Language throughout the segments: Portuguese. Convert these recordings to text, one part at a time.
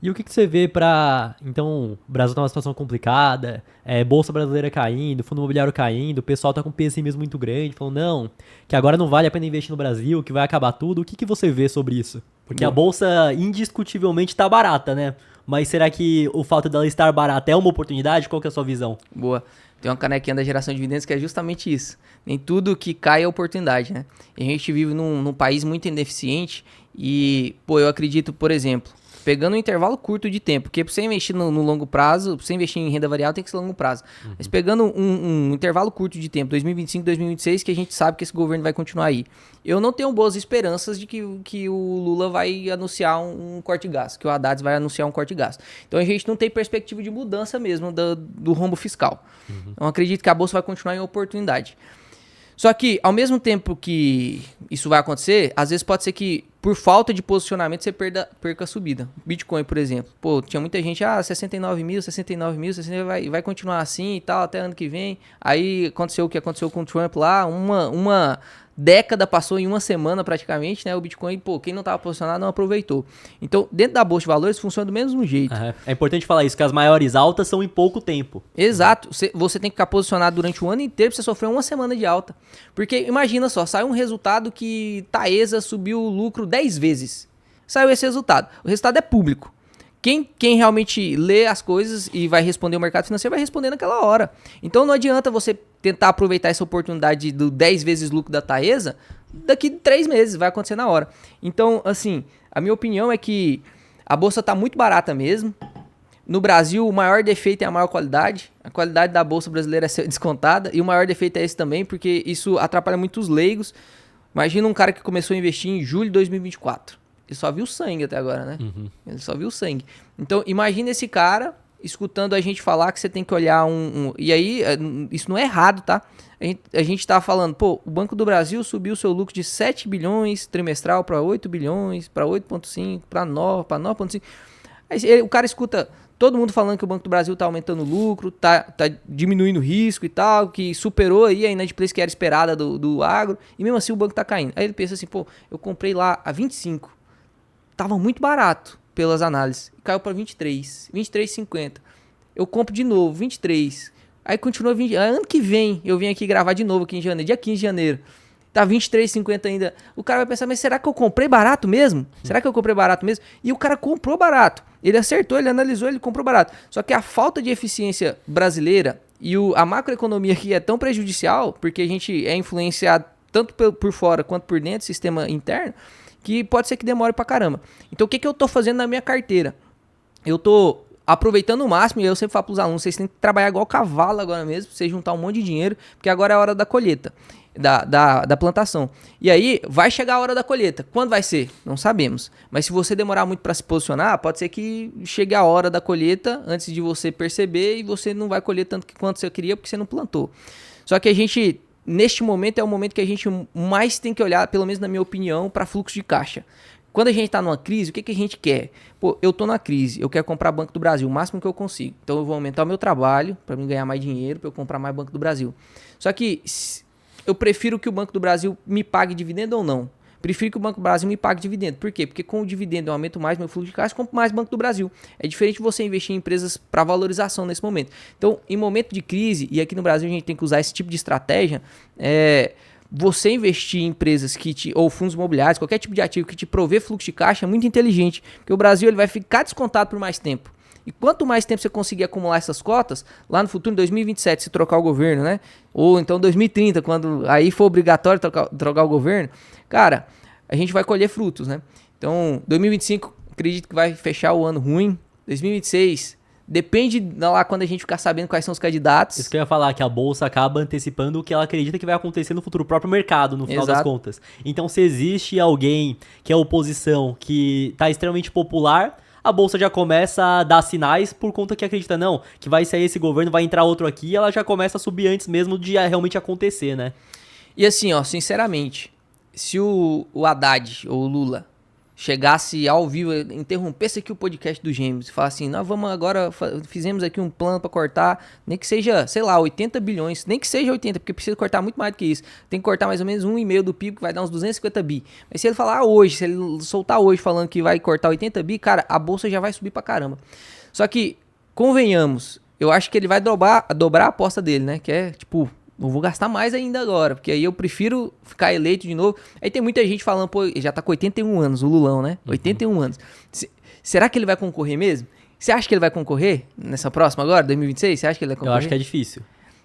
E o que você vê pra... Então, o Brasil tá numa situação complicada, Bolsa Brasileira caindo, Fundo Imobiliário caindo, o pessoal tá com um pessimismo muito grande, falando, não, que agora não vale a pena investir no Brasil, que vai acabar tudo. O que você vê sobre isso? Porque a Boa. Bolsa indiscutivelmente tá barata, né? Mas será que o fato dela estar barata é uma oportunidade? Qual que é a sua visão? Boa. Tem uma canequinha da geração de dividendos que é justamente isso. Nem tudo que cai é oportunidade, né? E a gente vive num país muito ineficiente e, pô, eu acredito, por exemplo, pegando um intervalo curto de tempo, porque pra você investir no longo prazo, pra você investir em renda variável tem que ser longo prazo. Mas pegando um intervalo curto de tempo, 2025, 2026, que a gente sabe que esse governo vai continuar aí. Eu não tenho boas esperanças de que o Lula vai anunciar um corte de gastos, que o Haddad vai anunciar um corte de gastos. Então a gente não tem perspectiva de mudança mesmo do rombo fiscal. Eu acredito que a bolsa vai continuar em oportunidade. Só que, ao mesmo tempo que isso vai acontecer, às vezes pode ser que, por falta de posicionamento, você perca a subida. Bitcoin, por exemplo. Pô, tinha muita gente, 69 mil, 69 mil, 69 vai continuar assim e tal, até ano que vem. Aí aconteceu o que aconteceu com o Trump lá, uma década passou em uma semana praticamente, né? O Bitcoin, pô, quem não estava posicionado não aproveitou. Então, dentro da bolsa de valores, funciona do mesmo jeito. É importante falar isso, que as maiores altas são em pouco tempo. Exato, você tem que ficar posicionado durante o ano inteiro pra você sofrer uma semana de alta. Porque imagina só, saiu um resultado que Taesa subiu o lucro 10 vezes. Saiu esse resultado. O resultado é público. Quem realmente lê as coisas e vai responder o mercado financeiro vai responder naquela hora. Então não adianta você tentar aproveitar essa oportunidade do 10 vezes lucro da Taesa daqui 3 meses, vai acontecer na hora. Então, assim, a minha opinião é que a bolsa tá muito barata mesmo. No Brasil, o maior defeito é a maior qualidade. A qualidade da bolsa brasileira é ser descontada. E o maior defeito é esse também, porque isso atrapalha muito os leigos. Imagina um cara que começou a investir em julho de 2024. Ele só viu sangue até agora, né? Ele só viu sangue. Então, imagina esse cara escutando a gente falar que você tem que olhar E aí, isso não é errado, tá? A gente tá falando, pô, o Banco do Brasil subiu seu lucro de 7 bilhões trimestral para 8 bilhões, para 8,5, para 9, para 9,5. Aí o cara escuta todo mundo falando que o Banco do Brasil tá aumentando o lucro, tá diminuindo o risco e tal, que superou aí a inadimplência que era esperada do agro, e mesmo assim o banco tá caindo. Aí ele pensa assim, pô, eu comprei lá a 25, tava muito barato pelas análises, caiu para 23, 23,50. Eu compro de novo, 23. Aí continua 20, ano que vem eu vim aqui gravar de novo aqui em janeiro, dia 15 de janeiro. Tá 23,50 ainda. O cara vai pensar, mas será que eu comprei barato mesmo? Será que eu comprei barato mesmo? E o cara comprou barato. Ele acertou, ele analisou, ele comprou barato. Só que a falta de eficiência brasileira e a macroeconomia aqui é tão prejudicial, porque a gente é influenciado tanto por fora quanto por dentro, sistema interno, que pode ser que demore pra caramba. Então o que eu tô fazendo na minha carteira? Eu tô aproveitando o máximo, e eu sempre falo pros alunos, vocês têm que trabalhar igual cavalo agora mesmo, pra vocês juntar um monte de dinheiro, porque agora é a hora da colheita. Da plantação. E aí, vai chegar a hora da colheita. Quando vai ser? Não sabemos. Mas se você demorar muito para se posicionar, pode ser que chegue a hora da colheita antes de você perceber e você não vai colher tanto quanto você queria porque você não plantou. Só que a gente, neste momento, é o momento que a gente mais tem que olhar, pelo menos na minha opinião, para fluxo de caixa. Quando a gente está numa crise, o que a gente quer? Pô, eu tô na crise, eu quero comprar Banco do Brasil, o máximo que eu consigo. Então eu vou aumentar o meu trabalho para mim ganhar mais dinheiro, para eu comprar mais Banco do Brasil. Só que eu prefiro que o Banco do Brasil me pague dividendo ou não. Prefiro que o Banco do Brasil me pague dividendo. Por quê? Porque com o dividendo eu aumento mais meu fluxo de caixa e compro mais Banco do Brasil. É diferente de você investir em empresas para valorização nesse momento. Então, em momento de crise, e aqui no Brasil a gente tem que usar esse tipo de estratégia, você investir em empresas ou fundos imobiliários, qualquer tipo de ativo que te provê fluxo de caixa é muito inteligente. Porque o Brasil ele vai ficar descontado por mais tempo. E quanto mais tempo você conseguir acumular essas cotas, lá no futuro, em 2027, se trocar o governo, né? Ou então 2030, quando aí for obrigatório trocar o governo, cara, a gente vai colher frutos, né? Então, 2025, acredito que vai fechar o ano ruim. 2026, depende lá quando a gente ficar sabendo quais são os candidatos. Isso que eu ia falar, que a bolsa acaba antecipando o que ela acredita que vai acontecer no futuro, o próprio mercado, no final das contas. Então, se existe alguém que é oposição, que tá extremamente popular, a bolsa já começa a dar sinais por conta que acredita, não, que vai sair esse governo, vai entrar outro aqui, e ela já começa a subir antes mesmo de realmente acontecer, né? E assim, ó, sinceramente, se o Haddad ou o Lula chegasse ao vivo, interrompesse aqui o podcast do Gêmeos e falasse assim, nós vamos agora, fizemos aqui um plano para cortar, nem que seja, sei lá, 80 bilhões, nem que seja 80, porque precisa cortar muito mais do que isso. Tem que cortar mais ou menos 1,5 do PIB, que vai dar uns 250 bi. Mas se ele falar hoje, se ele soltar hoje falando que vai cortar 80 bi, cara, a bolsa já vai subir pra caramba. Só que, convenhamos, eu acho que ele vai dobrar a aposta dele, né? Que é, tipo, não vou gastar mais ainda agora, porque aí eu prefiro ficar eleito de novo. Aí tem muita gente falando, pô, já tá com 81 anos, o Lulão, né? 81 anos. Será que ele vai concorrer mesmo? Você acha que ele vai concorrer nessa próxima agora, 2026? Você acha que ele vai concorrer? Eu acho que é difícil.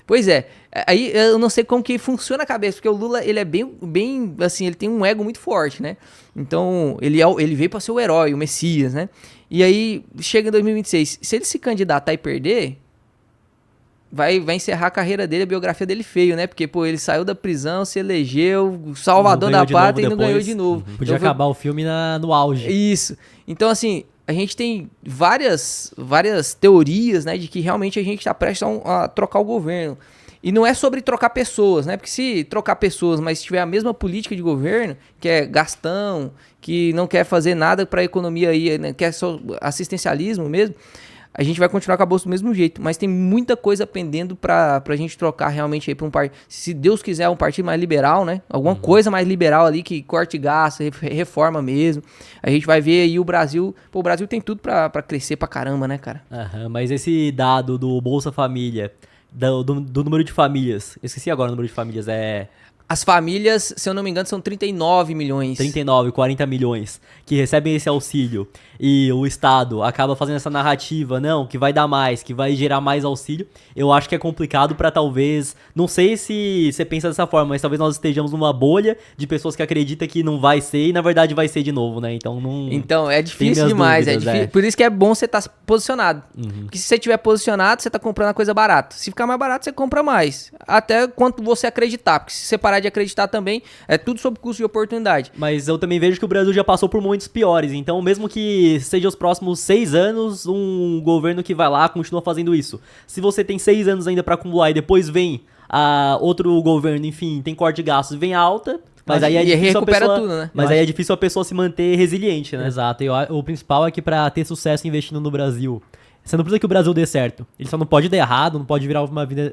Pois é. Aí eu não sei como que funciona a cabeça, porque o Lula, ele é bem assim, ele tem um ego muito forte, né? Então, ele veio pra ser o herói, o Messias, né? E aí, chega em 2026, se ele se candidatar e perder, vai encerrar a carreira dele, a biografia dele feio, né? Porque, pô, ele saiu da prisão, se elegeu, salvador da pátria e não ganhou de novo. Podia então, acabar o filme no auge. Isso. Então, assim, a gente tem várias teorias, né? De que realmente a gente tá prestes a trocar o governo. E não é sobre trocar pessoas, né? Porque se trocar pessoas, mas tiver a mesma política de governo, que é gastão, que não quer fazer nada para a economia aí, né? Que é só assistencialismo mesmo, a gente vai continuar com a bolsa do mesmo jeito. Mas tem muita coisa pendendo pra gente trocar realmente aí pra um partido. Se Deus quiser, um partido mais liberal, né? Alguma coisa mais liberal ali, que corte gasto, reforma mesmo. A gente vai ver aí o Brasil... Pô, o Brasil tem tudo pra crescer pra caramba, né, cara? Mas esse dado do Bolsa Família, do número de famílias... Esqueci agora o número de famílias, As famílias, se eu não me engano, são 39 milhões. 39, 40 milhões que recebem esse auxílio. E o Estado acaba fazendo essa narrativa, não, que vai dar mais, que vai gerar mais auxílio. Eu acho que é complicado pra talvez... Não sei se você pensa dessa forma, mas talvez nós estejamos numa bolha de pessoas que acreditam que não vai ser e na verdade vai ser de novo, né? Então não... Então, é difícil demais. Dúvidas, difícil. Por isso que é bom você estar posicionado. Porque se você estiver posicionado, você tá comprando a coisa barata. Se ficar mais barato, você compra mais. Até quanto você acreditar. Porque se você parar de acreditar também, é tudo sobre custo de oportunidade. Mas eu também vejo que o Brasil já passou por momentos piores, então mesmo que seja os próximos 6 anos, um governo que vai lá continua fazendo isso. Se você tem 6 anos ainda pra acumular e depois vem outro governo, enfim, tem corte de gastos, vem alta... Mas aí é difícil tudo, né? Mas aí é difícil a pessoa se manter resiliente, né? Exato. E o principal é que pra ter sucesso investindo no Brasil, você não precisa que o Brasil dê certo. Ele só não pode dar errado, não pode virar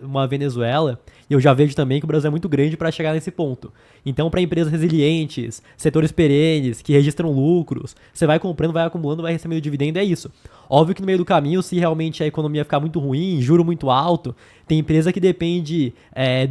uma Venezuela. E eu já vejo também que o Brasil é muito grande para chegar nesse ponto. Então, para empresas resilientes, setores perenes, que registram lucros, você vai comprando, vai acumulando, vai recebendo dividendo, é isso. Óbvio que no meio do caminho, se realmente a economia ficar muito ruim, juro muito alto, tem empresa que depende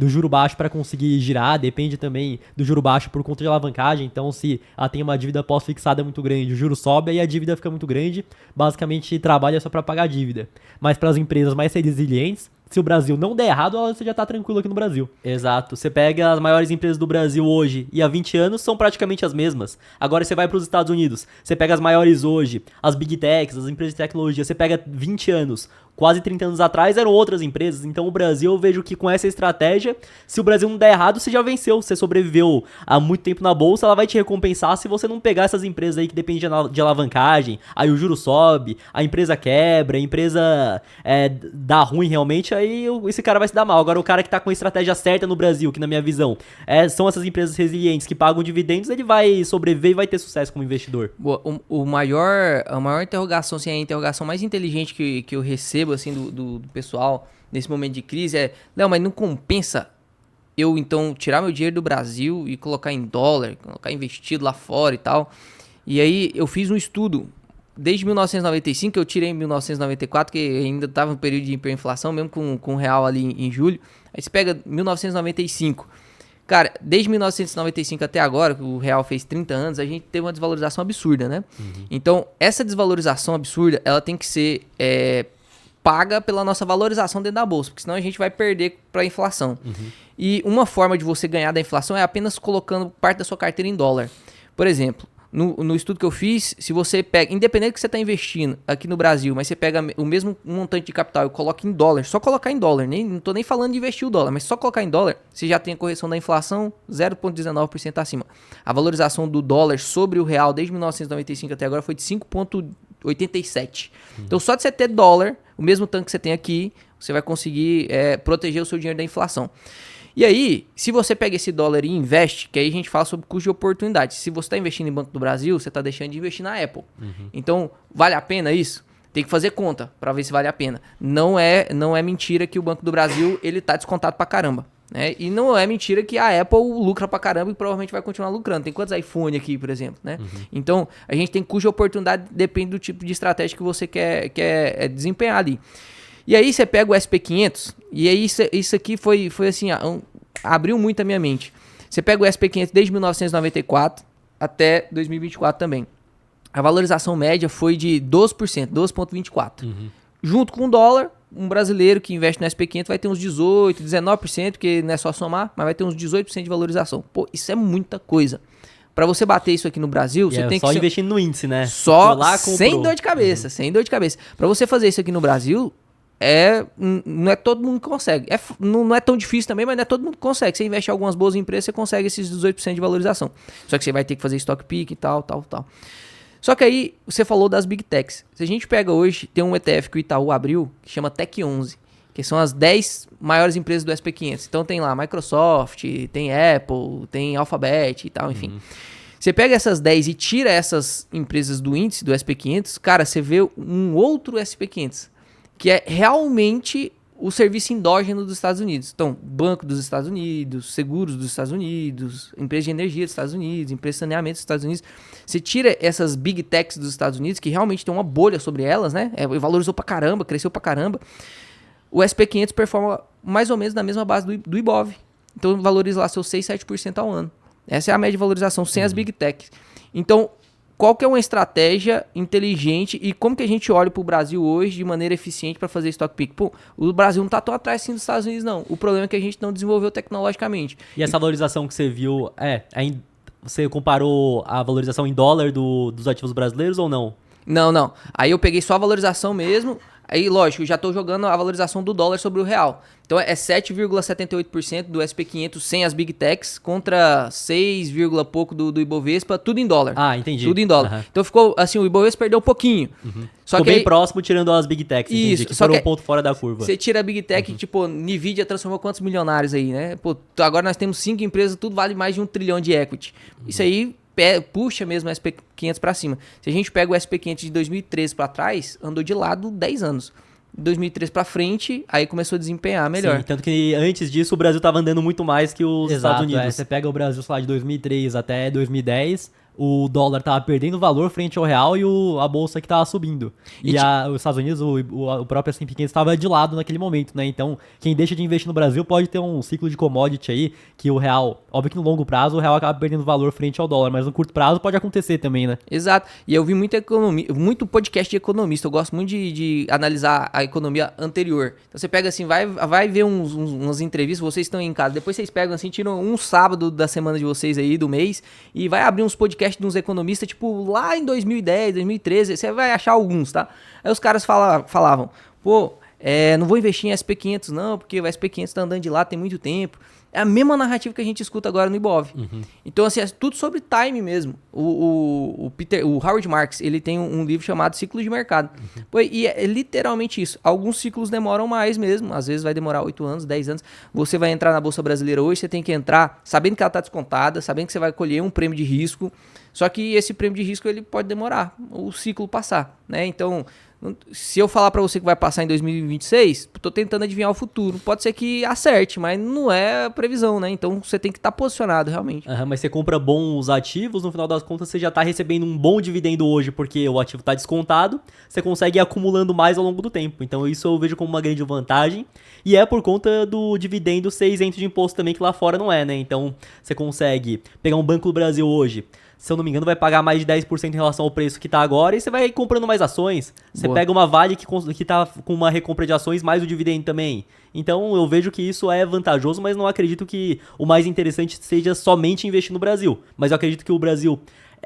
do juro baixo para conseguir girar, depende também do juro baixo por conta de alavancagem. Então, se ela tem uma dívida pós-fixada muito grande, o juro sobe, aí a dívida fica muito grande, basicamente trabalha só para pagar a dívida. Mas para as empresas mais resilientes, se o Brasil não der errado, você já tá tranquilo aqui no Brasil. Exato. Você pega as maiores empresas do Brasil hoje e há 20 anos são praticamente as mesmas. Agora você vai para os Estados Unidos, você pega as maiores hoje, as Big Techs, as empresas de tecnologia, você pega 20 anos, quase 30 anos atrás eram outras empresas. Então o Brasil, eu vejo que com essa estratégia, se o Brasil não der errado, você já venceu. Você sobreviveu há muito tempo na bolsa, ela vai te recompensar se você não pegar essas empresas aí que dependem de alavancagem, aí o juro sobe, a empresa quebra, a empresa dá ruim realmente, aí esse cara vai se dar mal. Agora o cara que tá com a estratégia certa no Brasil, que na minha visão são essas empresas resilientes que pagam dividendos, ele vai sobreviver e vai ter sucesso como investidor. A maior interrogação, assim, a interrogação mais inteligente que eu recebo assim, do pessoal nesse momento de crise é: Léo, mas não compensa eu então tirar meu dinheiro do Brasil e colocar em dólar, colocar investido lá fora e tal? E aí eu fiz um estudo desde 1995, que eu tirei em 1994, que ainda estava no período de hiperinflação, mesmo com o real ali em julho. Aí você pega 1995. Cara, desde 1995 até agora, que o real fez 30 anos, a gente teve uma desvalorização absurda, né? Então, essa desvalorização absurda, ela tem que ser paga pela nossa valorização dentro da bolsa, porque senão a gente vai perder para a inflação. E uma forma de você ganhar da inflação é apenas colocando parte da sua carteira em dólar. Por exemplo, no estudo que eu fiz, se você pega, independente que você está investindo aqui no Brasil, mas você pega o mesmo montante de capital e coloca em dólar, só colocar em dólar, não estou nem falando de investir o dólar, mas só colocar em dólar, você já tem a correção da inflação 0,19% acima. A valorização do dólar sobre o real desde 1995 até agora foi de 5,87. Então, só de você ter dólar, o mesmo tanto que você tem aqui, você vai conseguir proteger o seu dinheiro da inflação. E aí, se você pega esse dólar e investe, que aí a gente fala sobre custo de oportunidade. Se você está investindo em Banco do Brasil, você está deixando de investir na Apple. Então, vale a pena isso? Tem que fazer conta para ver se vale a pena. Não é mentira que o Banco do Brasil ele tá descontado pra caramba. Né? E não é mentira que a Apple lucra pra caramba e provavelmente vai continuar lucrando. Tem quantos iPhone aqui, por exemplo? Né? Então, a gente tem custo de oportunidade, depende do tipo de estratégia que você quer desempenhar ali. E aí você pega o SP500, e aí isso aqui foi assim, abriu muito a minha mente. Você pega o SP500 desde 1994 até 2024 também. A valorização média foi de 12%, 12,24%. Junto com o dólar, um brasileiro que investe no SP500 vai ter uns 18%, 19%, porque não é só somar, mas vai ter uns 18% de valorização. Pô, isso é muita coisa. Para você bater isso aqui no Brasil, você tem que... Só investindo no índice, né? Só sem dor de cabeça, sem dor de cabeça. Para você fazer isso aqui no Brasil... não é todo mundo que consegue. Não é tão difícil também, mas não é todo mundo que consegue. Você investe em algumas boas empresas, você consegue esses 18% de valorização. Só que você vai ter que fazer stock pick e tal. Só que aí, você falou das Big Techs. Se a gente pega hoje, tem um ETF que o Itaú abriu, que chama Tech 11, que são as 10 maiores empresas do SP500. Então tem lá Microsoft, tem Apple, tem Alphabet e tal, enfim. Você pega essas 10 e tira essas empresas do índice do SP500, cara, você vê um outro SP500. Que é realmente o serviço endógeno dos Estados Unidos. Então, Banco dos Estados Unidos, Seguros dos Estados Unidos, Empresa de Energia dos Estados Unidos, Empresa de Saneamento dos Estados Unidos. Você tira essas Big Techs dos Estados Unidos, que realmente tem uma bolha sobre elas, né? Valorizou pra caramba, cresceu pra caramba. O SP500 performa mais ou menos na mesma base do Ibov. Então, valoriza lá seus 6, 7% ao ano. Essa é a média de valorização sem as Big Techs. Então, qual que é uma estratégia inteligente e como que a gente olha para o Brasil hoje de maneira eficiente para fazer stock pick? Pô, o Brasil não está tão atrás assim dos Estados Unidos, não. O problema é que a gente não desenvolveu tecnologicamente. E essa valorização que você viu, você comparou a valorização em dólar dos ativos brasileiros ou não? Não. Aí eu peguei só a valorização mesmo. Aí, lógico, eu já estou jogando a valorização do dólar sobre o real. Então, é 7,78% do SP500 sem as Big Techs contra 6, pouco do Ibovespa, tudo em dólar. Ah, entendi. Tudo em dólar. Então, ficou assim, o Ibovespa perdeu um pouquinho. Só ficou que bem próximo tirando as Big Techs, isso, que foram um ponto fora da curva. Você tira a Big Tech, tipo, Nvidia transformou quantos milionários aí, né? Pô, agora nós temos 5 empresas, tudo vale mais de 1 trilhão de equity. Isso aí... puxa mesmo o SP500 para cima. Se a gente pega o SP500 de 2013 para trás, andou de lado 10 anos. De 2013 para frente, aí começou a desempenhar melhor. Sim, tanto que antes disso o Brasil estava andando muito mais que os Estados Unidos. Você pega o Brasil, sei lá, de 2003 até 2010, o dólar tava perdendo valor frente ao real e a bolsa que tava subindo. E os Estados Unidos, o próprio S&P 500 estava de lado naquele momento, né? Então, quem deixa de investir no Brasil pode ter um ciclo de commodity aí, que o real, óbvio que no longo prazo o real acaba perdendo valor frente ao dólar, mas no curto prazo pode acontecer também, né? Exato. E eu vi muito podcast de economista, eu gosto muito de analisar a economia anterior. Então você pega assim, vai ver umas entrevistas, vocês estão em casa, depois vocês pegam assim, tiram um sábado da semana de vocês aí, do mês, e vai abrir uns podcasts de uns economistas, tipo, lá em 2010, 2013, você vai achar alguns, tá? Aí os caras falavam, pô, não vou investir em SP500 não, porque o SP500 tá andando de lá tem muito tempo. É a mesma narrativa que a gente escuta agora no Ibov. Então, assim, é tudo sobre time mesmo. O Howard Marks, ele tem um livro chamado Ciclo de Mercado. Pô, e é literalmente isso. Alguns ciclos demoram mais mesmo. Às vezes vai demorar 8 anos, 10 anos. Você vai entrar na Bolsa Brasileira hoje, você tem que entrar sabendo que ela está descontada, sabendo que você vai colher um prêmio de risco. Só que esse prêmio de risco ele pode demorar o ciclo passar, né? Então, se eu falar para você que vai passar em 2026, tô tentando adivinhar o futuro. Pode ser que acerte, mas não é previsão, né? Então você tem que estar posicionado realmente. Mas você compra bons ativos, no final das contas você já tá recebendo um bom dividendo hoje, porque o ativo tá descontado, você consegue ir acumulando mais ao longo do tempo. Então isso eu vejo como uma grande vantagem. E é por conta do dividendo ser isento de imposto também, que lá fora não é, né? Então você consegue pegar um Banco do Brasil hoje, se eu não me engano, vai pagar mais de 10% em relação ao preço que tá agora, e você vai comprando mais ações. Você pega uma Vale que tá com uma recompra de ações, mais o dividendo também. Então eu vejo que isso é vantajoso, mas não acredito que o mais interessante seja somente investir no Brasil. Mas eu acredito que o Brasil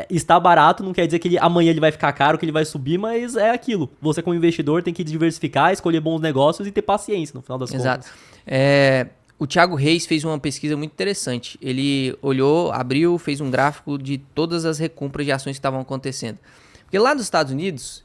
está barato, não quer dizer que amanhã ele vai ficar caro, que ele vai subir, mas é aquilo. Você como investidor tem que diversificar, escolher bons negócios e ter paciência no final das contas. Exato. O Thiago Reis fez uma pesquisa muito interessante. Ele olhou, abriu, fez um gráfico de todas as recompras de ações que estavam acontecendo. Porque lá nos Estados Unidos,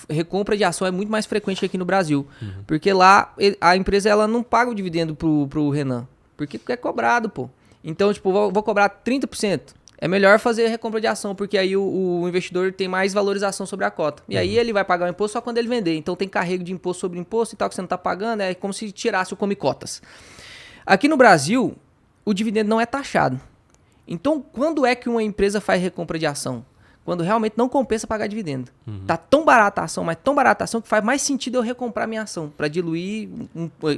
recompra de ação é muito mais frequente que aqui no Brasil. Porque lá a empresa ela não paga o dividendo pro Renan. Porque é cobrado, pô. Então, tipo, vou cobrar 30%. É melhor fazer recompra de ação, porque aí o investidor tem mais valorização sobre a cota. E aí ele vai pagar o imposto só quando ele vender. Então tem carrego de imposto sobre imposto e tal que você não tá pagando. É como se tirasse o come cotas. Aqui no Brasil, o dividendo não é taxado. Então, quando é que uma empresa faz recompra de ação? Quando realmente não compensa pagar dividendo. Tá tão barata a ação, mas tão barata a ação que faz mais sentido eu recomprar minha ação, para diluir,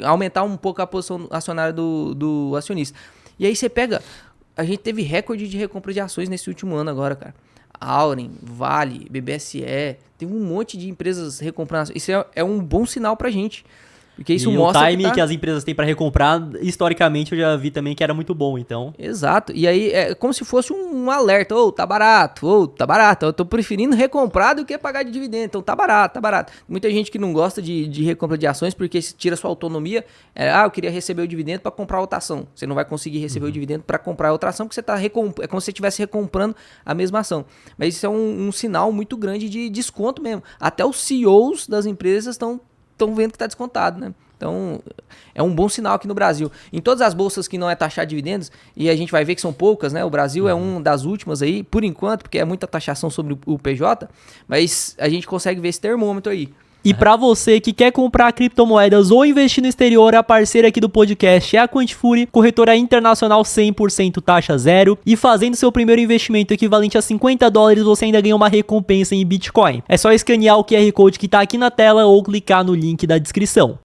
aumentar um pouco a posição acionária do acionista. E aí você pega... A gente teve recorde de recompra de ações nesse último ano agora, cara. Auren, Vale, BBSE, tem um monte de empresas recomprando ações. Isso é um bom sinal pra gente. Porque isso mostra o timing que as empresas têm para recomprar, historicamente eu já vi também que era muito bom, então... Exato. E aí é como se fosse um alerta. Tá barato, tá barato. Eu tô preferindo recomprar do que pagar de dividendo. Então tá barato, tá barato. Muita gente que não gosta de recompra de ações porque se tira sua autonomia. Eu queria receber o dividendo para comprar outra ação. Você não vai conseguir receber o dividendo para comprar outra ação porque você tá é como se você estivesse recomprando a mesma ação. Mas isso é um sinal muito grande de desconto mesmo. Até os CEOs das empresas estão vendo que está descontado, né? Então, é um bom sinal aqui no Brasil. Em todas as bolsas que não é taxar dividendos, e a gente vai ver que são poucas, né? O Brasil é uma das últimas aí, por enquanto, porque é muita taxação sobre o PJ, mas a gente consegue ver esse termômetro aí. E para você que quer comprar criptomoedas ou investir no exterior, a parceira aqui do podcast é a Quantifury, corretora internacional 100% taxa zero. E fazendo seu primeiro investimento equivalente a $50, você ainda ganha uma recompensa em Bitcoin. É só escanear o QR Code que tá aqui na tela ou clicar no link da descrição.